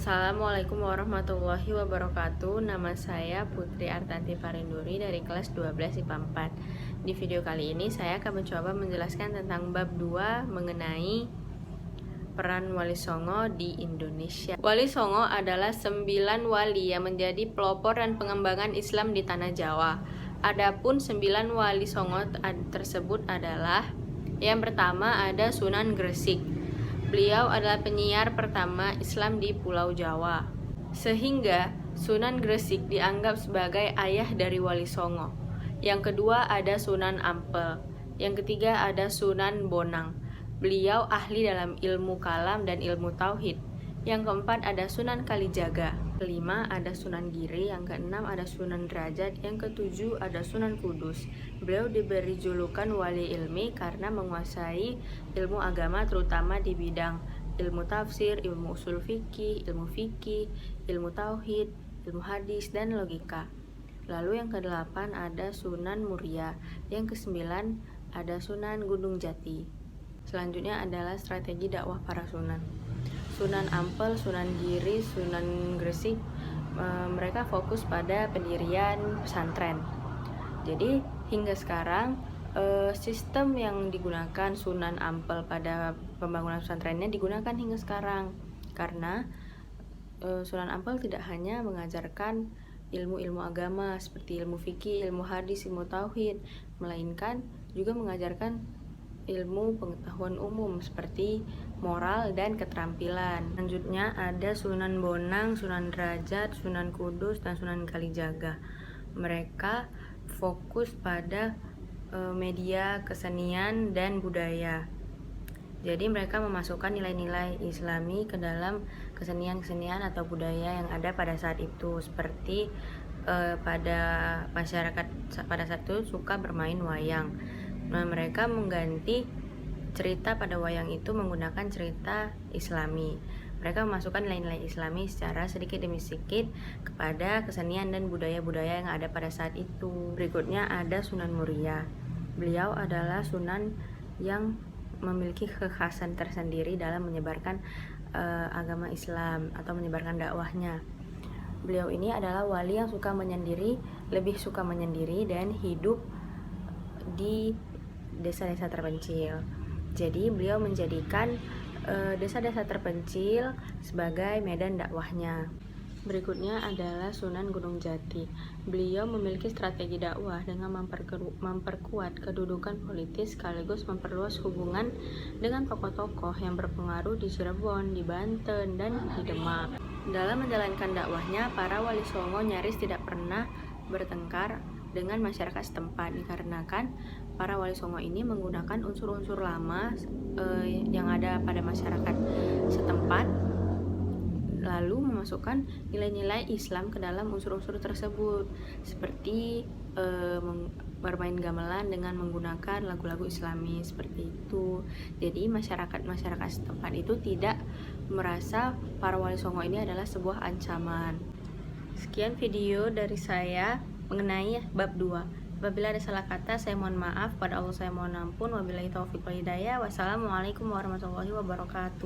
Assalamualaikum warahmatullahi wabarakatuh. Nama saya Putri Artanti Farinduri dari kelas 12 IPA 4. Di video kali ini saya akan mencoba menjelaskan tentang bab 2 mengenai peran Wali Songo di Indonesia. Wali Songo adalah 9 wali yang menjadi pelopor dan pengembangan Islam di tanah Jawa. Adapun 9 wali Songo tersebut adalah: yang pertama ada Sunan Gresik. Beliau adalah penyiar pertama Islam di Pulau Jawa, sehingga Sunan Gresik dianggap sebagai ayah dari Wali Songo. Yang kedua ada Sunan Ampel. Yang ketiga ada Sunan Bonang. Beliau ahli dalam ilmu kalam dan ilmu tauhid. Yang keempat ada Sunan Kalijaga. Kelima ada Sunan Giri. Yang keenam ada Sunan Derajat. Yang ketujuh ada Sunan Kudus. Beliau diberi julukan wali ilmi karena menguasai ilmu agama, terutama di bidang ilmu tafsir, ilmu usul fikih, ilmu tauhid, ilmu hadis, dan logika. Lalu yang kedelapan ada Sunan Muria. Yang kesembilan ada Sunan Gunung Jati. Selanjutnya adalah strategi dakwah para sunan. Sunan Ampel, Sunan Giri, Sunan Gresik, mereka fokus pada pendirian pesantren. Jadi hingga sekarang sistem yang digunakan Sunan Ampel pada pembangunan pesantrennya digunakan hingga sekarang, karena Sunan Ampel tidak hanya mengajarkan ilmu-ilmu agama seperti ilmu fikih, ilmu hadis, ilmu tauhid, melainkan juga mengajarkan ilmu pengetahuan umum seperti moral dan keterampilan. Selanjutnya ada Sunan Bonang, Sunan Derajat, Sunan Kudus, dan Sunan Kalijaga. Mereka fokus pada media kesenian dan budaya. Jadi mereka memasukkan nilai-nilai Islami ke dalam kesenian-kesenian atau budaya yang ada pada saat itu, seperti pada masyarakat pada saat itu suka bermain wayang. Nah, mereka mengganti cerita pada wayang itu menggunakan cerita Islami. Mereka memasukkan nilai-nilai Islami secara sedikit demi sedikit kepada kesenian dan budaya-budaya yang ada pada saat itu. Berikutnya ada Sunan Muria. Beliau adalah sunan yang memiliki kekhasan tersendiri dalam menyebarkan agama Islam atau menyebarkan dakwahnya. Beliau ini adalah wali yang lebih suka menyendiri dan hidup di desa-desa terpencil. Jadi beliau menjadikan desa-desa terpencil sebagai medan dakwahnya. Berikutnya adalah Sunan Gunung Jati. Beliau memiliki strategi dakwah dengan memperkuat kedudukan politis sekaligus memperluas hubungan dengan tokoh-tokoh yang berpengaruh di Cirebon, di Banten, dan di Demak. Dalam menjalankan dakwahnya, para wali Songo nyaris tidak pernah bertengkar dengan masyarakat setempat, dikarenakan para wali Songo ini menggunakan unsur-unsur lama yang ada pada masyarakat setempat, lalu memasukkan nilai-nilai Islam ke dalam unsur-unsur tersebut, seperti bermain gamelan dengan menggunakan lagu-lagu Islami seperti itu. Jadi masyarakat setempat itu tidak merasa para wali Songo ini adalah sebuah ancaman. Sekian video dari saya mengenai bab 2. Apabila ada salah kata, saya mohon maaf. Pada Allah saya mohon ampun. Wabillahi taufiq wal hidayah. Wassalamualaikum warahmatullahi wabarakatuh.